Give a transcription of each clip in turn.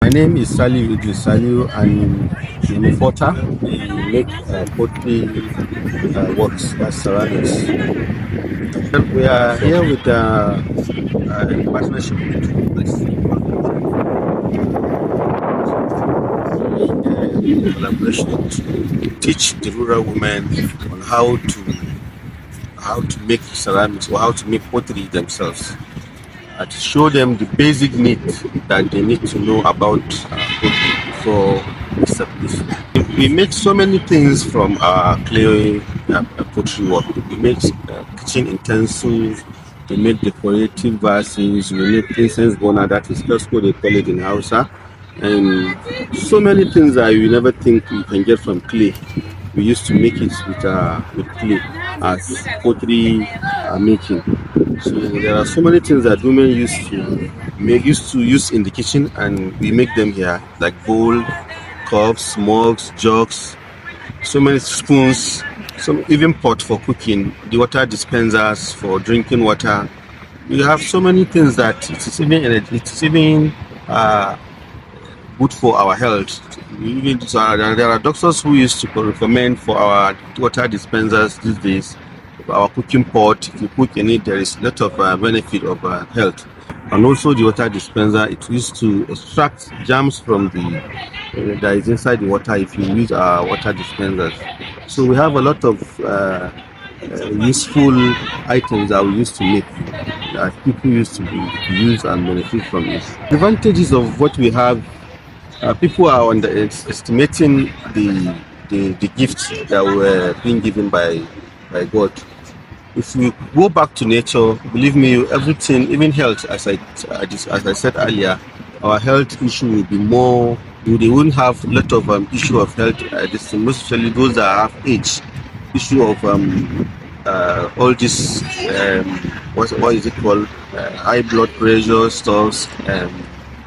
My name is Saliu Idris Saliu, and in Fota, we make pottery works, ceramics. We are here with in partnership with RUWES, collaboration to teach the rural women on how to make ceramics or how to make pottery themselves. To show them the basic needs that they need to know about pottery before establishing. We make so many things from our clay pottery work. We make kitchen utensils, we make decorative vases, we make incense burner, that is just what they call it in Hausa, and so many things that you never think you can get from clay. We used to make it with clay as pottery making. So there are so many things that women used to use in the kitchen, and we make them here, like bowl, cups, mugs, jugs, so many spoons, some even pot for cooking, the water dispensers for drinking water. We have so many things that it's even good for our health. There are doctors who used to recommend for our water dispensers these days. Our cooking pot, if you cook in it, there is a lot of benefit of health. And also the water dispenser, it used to extract germs from that is inside the water if you use our water dispensers. So we have a lot of useful items that we used to make that people used to use and benefit from it. The advantages of what we have, people are underestimating the gifts that were being given by God. If we go back to nature, believe me, everything, even health, as I said earlier, our health issue will be more. They wouldn't have a lot of issue of health. Especially those that have age, issue of all this what is it called, high blood pressure stuff,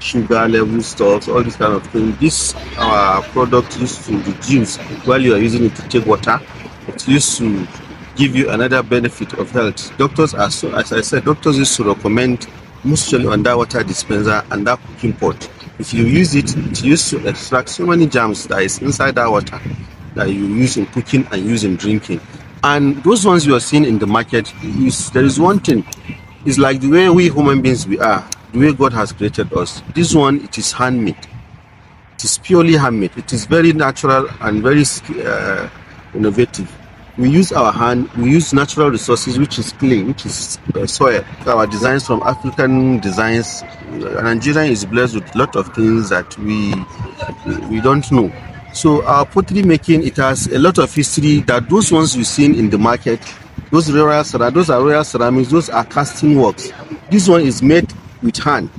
sugar level stuff, all this kind of thing. This product used to reduce while you are using it to take water. It used to give you another benefit of health. Doctors as I said, doctors used to recommend mostly on that water dispenser and that cooking pot. If you use it, it used to extract so many germs that is inside that water that you use in cooking and use in drinking. And those ones you are seeing in the market, there is one thing. It's like the way we human beings we are, the way God has created us. This one, it is handmade. It is purely handmade. It is very natural and very innovative. We use our hand, we use natural resources, which is clay, which is soil. Our designs from African designs. Nigeria is blessed with a lot of things that we don't know. So our pottery making, it has a lot of history that those ones you've seen in the market, those are royal ceramics, those are casting works. This one is made with hand.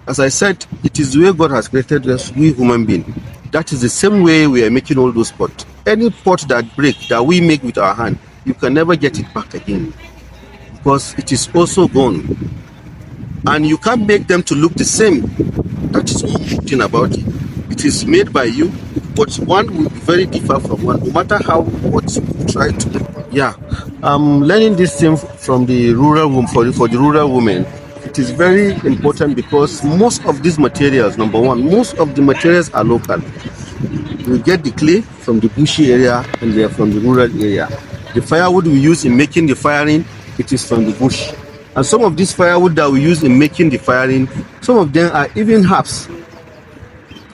As I said, it is the way God has created us, we human beings. That is the same way we are making all those pots. Any pot that breaks, that we make with our hand, you can never get it back again because it is also gone. And you can't make them to look the same. That is one thing about it. It is made by you, but one will be very different from one, no matter what you try to do. Yeah, I'm learning this thing from the rural woman, for the rural women. It is very important because most of these materials, number one, most of the materials are local. We get the clay from the bushy area and they are from the rural area. The firewood we use in making the firing, it is from the bush. And some of this firewood that we use in making the firing, some of them are even herbs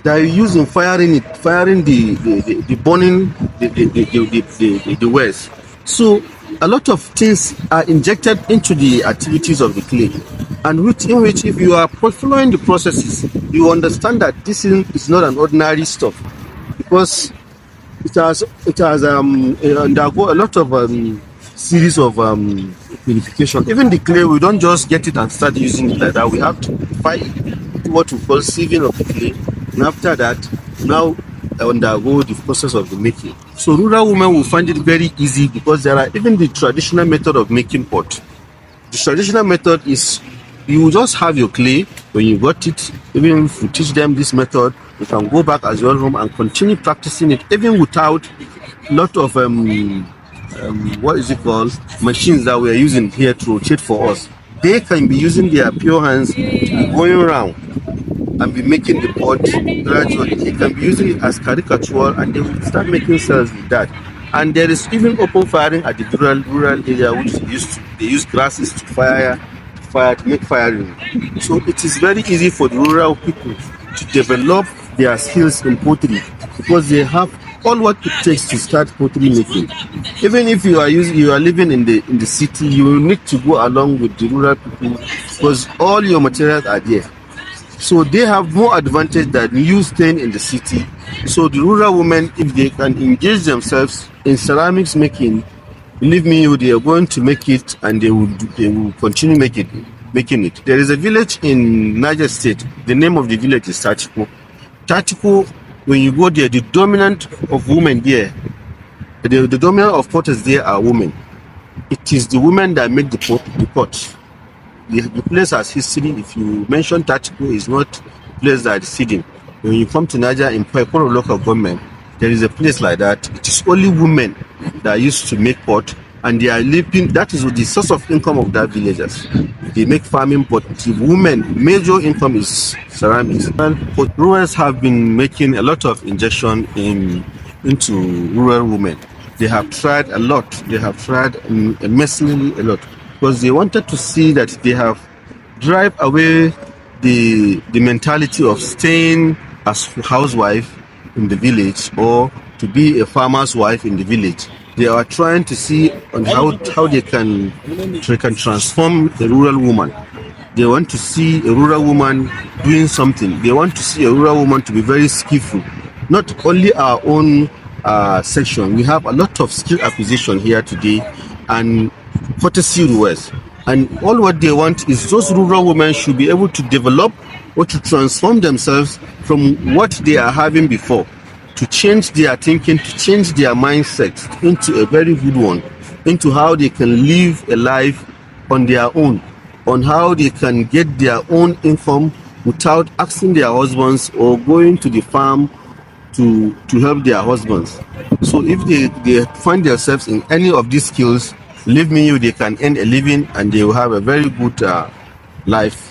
that we use in firing the burning the wares. So a lot of things are injected into the activities of the clay, and in which if you are following the processes, you understand that this is not an ordinary stuff, because it has undergo a lot of series of purification. Even the clay, we don't just get it and start using it like that. We have to purify it, do what we call sieving of the clay, and after that, now undergo the process of the making. So rural women will find it very easy because there are even the traditional method of making pot. The traditional method is you will just have your clay. When you got it, even if you teach them this method, you can go back as your home and continue practicing it even without a lot of machines that we are using here to rotate for us. They can be using their pure hands to be going around and be making the pot gradually. He can be using it as caricature, and they will start making cells with that. And there is even open firing at the rural area, which they use grasses to make firing. So it is very easy for the rural people to develop their skills in pottery, because they have all what it takes to start pottery making. Even if you are living in the city, you will need to go along with the rural people, because all your materials are there. So they have more advantage than you staying in the city. So the rural women, if they can engage themselves in ceramics making, believe me, they are going to make it, and they will continue making it. There is a village in Niger State. The name of the village is Tachiko. Tachiko, when you go there, the dominant of women there, the dominant of potters there are women. It is the women that make the pot. The place has history. If you mention Tachiko, it's not a place that is hidden. When you come to Niger in Pekoro local government, there is a place like that. It is only women that used to make pot, and they are living. That is the source of income of that villagers. They make farming, but the women major income is ceramics. And RUWES have been making a lot of injection into rural women. They have tried a lot. They have tried immensely a lot, because they wanted to see that they have drive away the mentality of staying as housewife in the village, or to be a farmer's wife in the village. They are trying to see on how they can transform a rural woman. They want to see a rural woman doing something. They want to see a rural woman to be very skillful. Not only our own section, we have a lot of skill acquisition here today, and courtesy RUWES. And all what they want is those rural women should be able to develop or to transform themselves from what they are having before, to change their thinking, to change their mindset into a very good one, into how they can live a life on their own, on how they can get their own income without asking their husbands or going to the farm to help their husbands. So if they find themselves in any of these skills, believe me, they can earn a living, and they will have a very good life.